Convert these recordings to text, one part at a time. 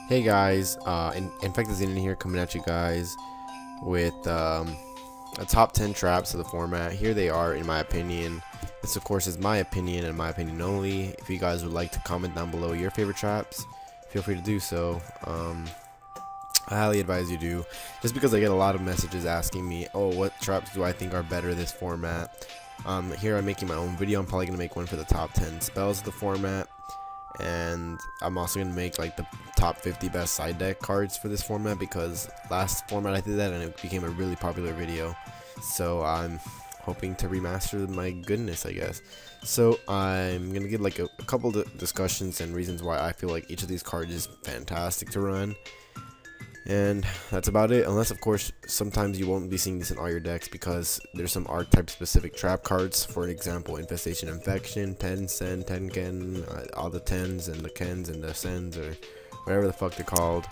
Hey guys, InfectedXenon here, coming at you guys with a top 10 traps of the format. Here they are, in my opinion. This, of course, is my opinion and my opinion only. If you guys would like to comment down below your favorite traps, feel free to do so. I highly advise you do, just because I get a lot of messages asking me, oh, what traps do I think are better this format. Here I'm making my own video. I'm probably going to make one for the top 10 spells of the format. And I'm also going to make like the top 50 best side deck cards for this format, because last format I did that and it became a really popular video. So I'm hoping to remaster my goodness, I guess. So I'm going to give like a couple discussions and reasons why I feel like each of these cards is fantastic to run. And that's about it, unless of course sometimes you won't be seeing this in all your decks because there's some archetype specific trap cards. For example, Infestation, Infection, 10 Sen, 10 Ken, all the 10s and the Kens and the Sens, or whatever the fuck they're called.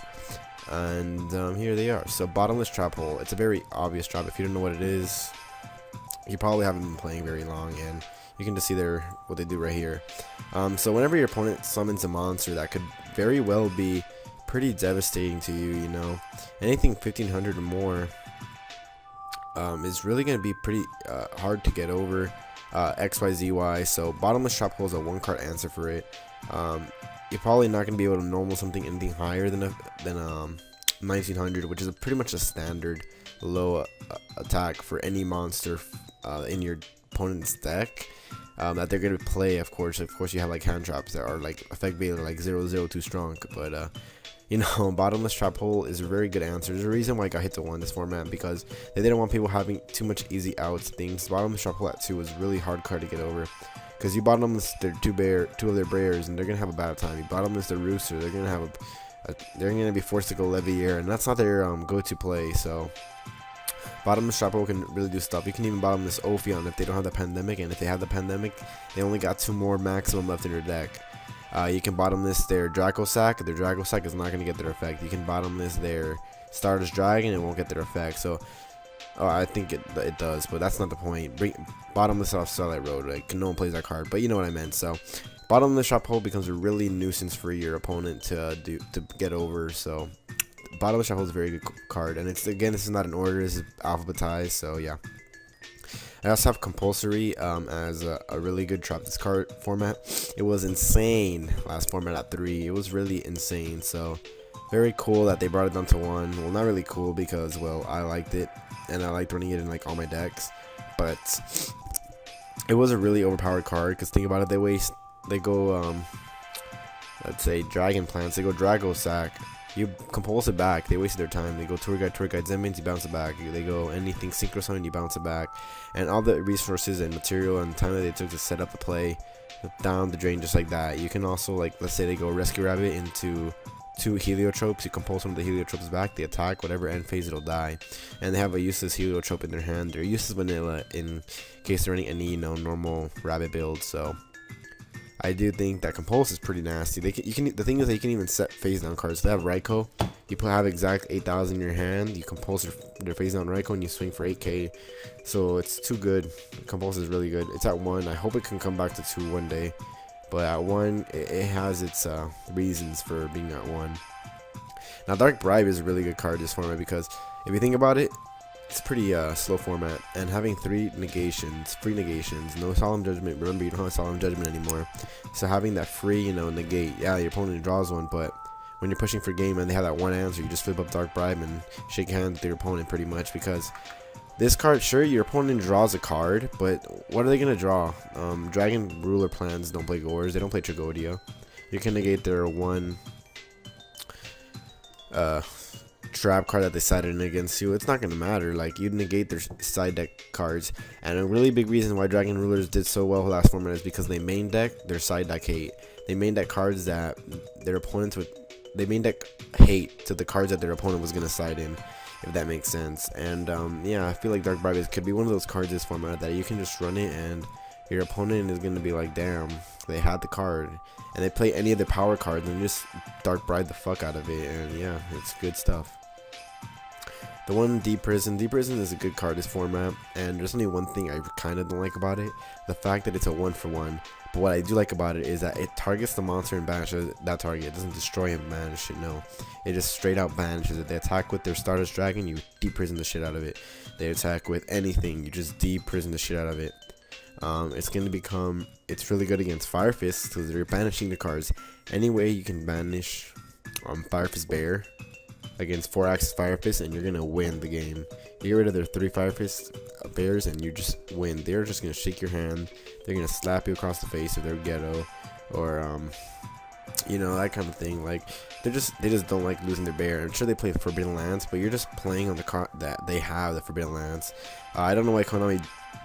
And here they are. So bottomless trap hole, it's a very obvious trap. If you don't know what it is, you probably haven't been playing very long, and you can just see what they do right here. So whenever your opponent summons a monster that could very well be pretty devastating to you, you know, anything 1500 or more is really going to be pretty hard to get over. XYZY, so bottomless trap hole is a one card answer for it. You're probably not going to be able to normal something anything higher than 1900, which is pretty much a standard low attack for any monster in your opponent's deck that they're going to play. Of course you have like hand traps that are like effect beta like 0/0 too strong, but you know, bottomless trap hole is a very good answer. There's a reason why I got hit to 1 this format, because they didn't want people having too much easy outs things. Bottomless trap hole at 2 was really hard card to get over, because you bottomless their two of their bears and they're gonna have a bad time. You bottomless their rooster, they're gonna have they're gonna be forced to go Levier, and that's not their go-to play. So bottomless trap hole can really do stuff. You can even bottomless Ophion if they don't have the pandemic, and if they have the pandemic, they only got 2 more maximum left in their deck. You can bottomless their Dracosack. Their Dracosack is not going to get their effect. You can bottomless their Stardust Dragon. It won't get their effect. So, I think it does, but that's not the point. Bottomless off Starlight Road. Like, no one plays that card, but you know what I meant. So, bottomless trap hole becomes a really nuisance for your opponent to get over. So, bottomless trap hole is a very good card, and this is not an order. This is alphabetized. So yeah. I also have compulsory as a really good trap this card format. It was insane last format at 3. It was really insane. So very cool that they brought it down to 1. Well, not really cool because, well, I liked it and I liked running it in like all my decks, but it was a really overpowered card. Because think about it, they go let's say Dragon Plants, they go Dragosack. You compulsive back, they wasted their time. They go Tour Guide, Zenmans, you bounce it back. They go anything Synchro Summon, you bounce it back. And all the resources and material and time that they took to set up the play down the drain just like that. You can also, like, let's say they go Rescue Rabbit into 2 Heliotropes. You compulse one of the Heliotropes back, they attack, whatever end phase it'll die. And they have a useless Heliotrope in their hand. They're useless vanilla in case they're running any, you know, normal rabbit build. So I do think that compulse is pretty nasty. The thing is that you can even set phase down cards. So they have Raikou. You have exact 8,000 in your hand. You compulse their phase down Raikou and you swing for 8k. So it's too good. Compulse is really good. It's at 1. I hope it can come back to 2 one day. But at 1, it has its reasons for being at 1. Now Dark Bribe is a really good card this format, because if you think about it, it's a pretty slow format, and having 3 negations, free negations, no Solemn Judgment. Remember, you don't have Solemn Judgment anymore, so having that free, you know, negate, yeah, your opponent draws one, but when you're pushing for game and they have that one answer, you just flip up Dark Bribe and shake hands with your opponent pretty much, because this card, sure, your opponent draws a card, but what are they gonna draw? Dragon Ruler Plans don't play Gores, they don't play Tragodia. You can negate their one trap card that they sided in against you. It's not gonna matter. Like, you negate their side deck cards, and a really big reason why Dragon Rulers did so well last format is because they main deck their side deck hate. They main deck cards that their opponents would. They main deck hate to the cards that their opponent was gonna side in, if that makes sense. And yeah, I feel like Dark Bribe could be one of those cards this format that you can just run it and your opponent is gonna be like, damn, they had the card, and they play any of the power cards and just Dark Bribe the fuck out of it, and yeah, it's good stuff. The one Deep Prison is a good card this format, and there's only one thing I kind of don't like about it: the fact that it's a 1-for-1. But what I do like about it is that it targets the monster and banishes that target. It doesn't destroy him, banish it. No, it just straight out banishes it. They attack with their Stardust Dragon, you Deep Prison the shit out of it. They attack with anything, you just Deep Prison the shit out of it. It's really good against Fire Fist because they're banishing the cards. Any way you can banish Fire Fist Bear against 4-axis Fire Fist, and you're gonna win the game. You get rid of their 3 Fire Fist bears and you just win. They're just gonna shake your hand, they're gonna slap you across the face if they're ghetto, or you know, that kind of thing. Like they just don't like losing their bear. I'm sure they play Forbidden Lance, but you're just playing on the card that they have, the Forbidden Lance. I don't know why Konami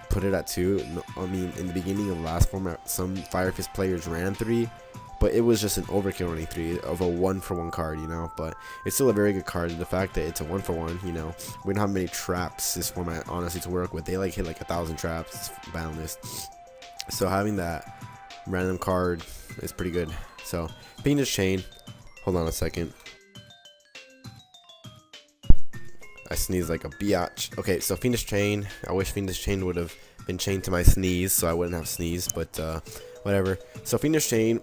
put it at 2. No, I mean, in the beginning of the last format, some Fire Fist players ran 3, but it was just an overkill running 3 of a 1-for-1 card, you know. But it's still a very good card. The fact that it's a 1-for-1, you know, we don't have many traps this format honestly to work with. They like hit like 1,000 traps. It's boundless. So having that random card is pretty good. So Fiendish Chain. Hold on a second. I sneeze like a biatch. Okay, so Fiendish Chain. I wish Fiendish Chain would have been chained to my sneeze, so I wouldn't have sneezed, but whatever. So Fiendish Chain,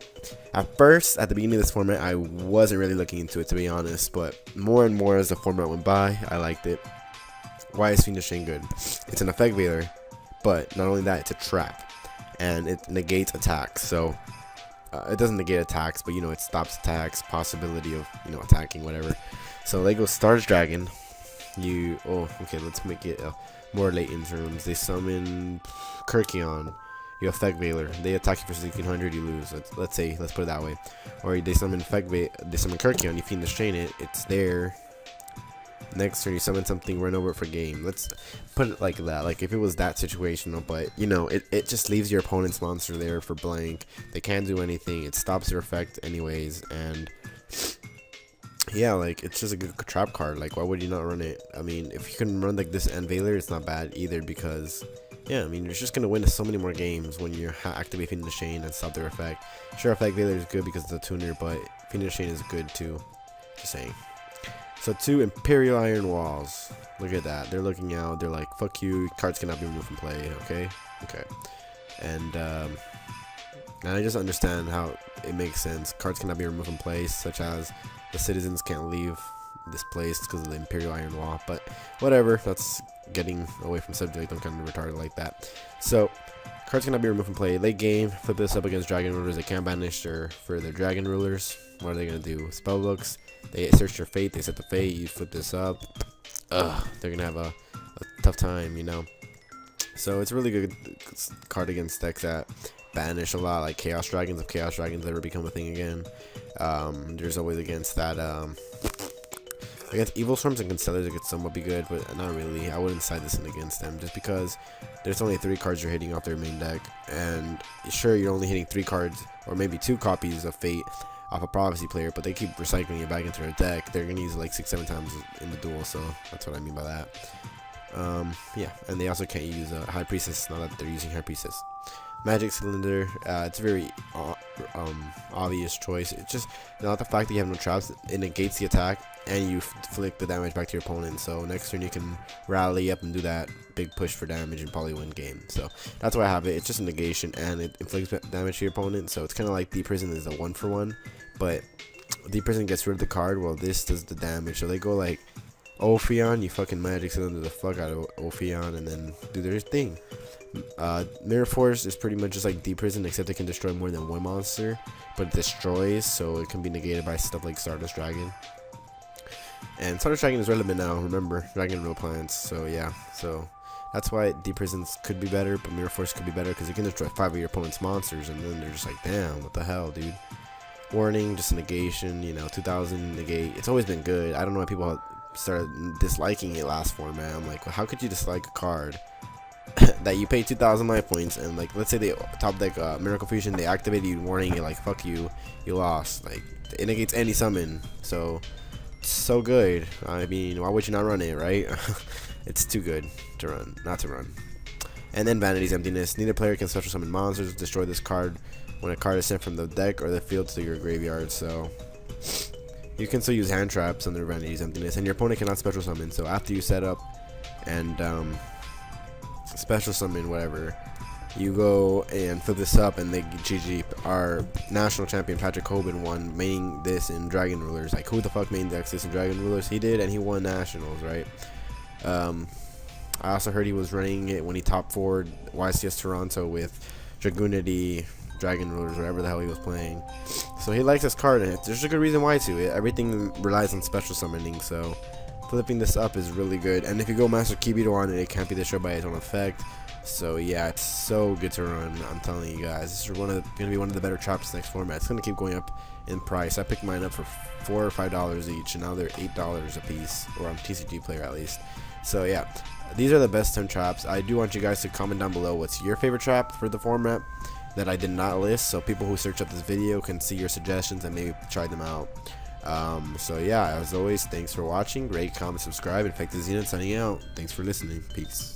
at first, at the beginning of this format, I wasn't really looking into it, to be honest, but more and more as the format went by, I liked it. Why is Fiendish Chain good? It's an effect veiler, but not only that, it's a trap, and it negates attacks. So it doesn't negate attacks, but you know, it stops attacks, possibility of, you know, attacking, whatever. So they go Stardust Dragon. Okay, let's make it more late in terms. They summon Kirkion. You effect veiler. They attack you for 1600, you lose. Let's put it that way. Or they summon Kirkion, you Fiendish Chain it. It's there. Next turn you summon something, run over it for game. Let's put it like that. Like if it was that situational, but you know, it just leaves your opponent's monster there for blank. They can't do anything. It stops your effect anyways, and yeah, like it's just a good trap card. Like why would you not run it? I mean, if you can run like this and Veiler, it's not bad either, because yeah, I mean, you're just gonna win so many more games when you're activating the chain and stop their effect. Sure, effect Veiler is good because it's a tuner, but Fiendish Chain is good too. Just saying. So 2 Imperial Iron Walls. Look at that. They're looking out. They're like, fuck you. Cards cannot be removed from play. Okay. And I just understand how it makes sense. Cards cannot be removed from play, such as the citizens can't leave this place because of the Imperial Iron Wall. But whatever. That's getting away from subject. I'm kind of retarded like that. So cards cannot be removed from play. Late game, flip this up against Dragon Rulers. They can't banish their Dragon Rulers. What are they gonna do? Spellbooks. They search your fate. They set the fate. You flip this up. They're gonna have a tough time, you know. So it's a really good card against decks that banish a lot, like Chaos Dragons. If Chaos Dragons ever become a thing again, there's always against that. Against Evil Storms and Constellars, it could somewhat be good, but not really. I wouldn't side this in against them, just because there's only 3 cards you're hitting off their main deck, and sure, you're only hitting 3 cards or maybe 2 copies of Fate off a Prophecy player, but they keep recycling it back into their deck. They're gonna use it like 6-7 times in the duel, so that's what I mean by that. Yeah, and they also can't use High Priestess now that they're using High Priestess. Magic Cylinder, it's a very obvious choice. It's just not the fact that you have no traps. It negates the attack, and you flick the damage back to your opponent. So next turn you can rally up and do that big push for damage and probably win game. So that's why I have it. It's just a negation, and it inflicts damage to your opponent. So it's kind of like Deep Prison is a 1-for-1, but Deep Prison gets rid of the card while this does the damage. So they go like Ophion, you fucking Magic Cylinder the fuck out of Ophion, and then do their thing. Mirror Force is pretty much just like Deep Prison, except it can destroy more than 1 monster, but it destroys, so it can be negated by stuff like Stardust Dragon. And Stardust Dragon is relevant now, remember, Dragon Real Plants, so yeah, so that's why Deep Prisons could be better, but Mirror Force could be better, because it can destroy 5 of your opponent's monsters, and then they're just like, damn, what the hell, dude. Warning, just a negation, you know, 2000 negate. It's always been good. I don't know why people started disliking it last format. I'm like, well, how could you dislike a card that you pay 2,000 life points, and like, let's say they top deck Miracle Fusion, they activated you, warning you like, fuck you, you lost. Like, it negates any summon, so good. I mean, why would you not run it, right? It's too good to run, not to run. And then Vanity's Emptiness. Neither player can special summon monsters. Destroy this card when a card is sent from the deck or the field to your graveyard. So you can still use hand traps under vanitys, emptiness, and your opponent cannot special summon. So after you set up and special summon whatever, you go and flip this up, and they GG. Our national champion Patrick Hoban won maining this in Dragon Rulers. Like, who the fuck mained this in Dragon Rulers? He did, and he won nationals, right? I also heard he was running it when he top 4'd YCS Toronto with Dragoonity, Dragon Rulers, whatever the hell he was playing. So he likes this card, and there's a good reason why too. Everything relies on special summoning, so flipping this up is really good. And if you go Master Kibito on it, it can't be destroyed by its own effect. So yeah, it's so good to run. I'm telling you guys, this is gonna be one of the better traps next format. It's gonna keep going up in price. I picked mine up for $4 or $5 each, and now they're $8 a piece, or on TCG Player at least. So yeah, these are the best 10 traps. I do want you guys to comment down below what's your favorite trap for the format that I did not list, so people who search up this video can see your suggestions and maybe try them out. So yeah, as always, thanks for watching. Rate, comment, subscribe. InfectedXenon signing out. Thanks for listening. Peace.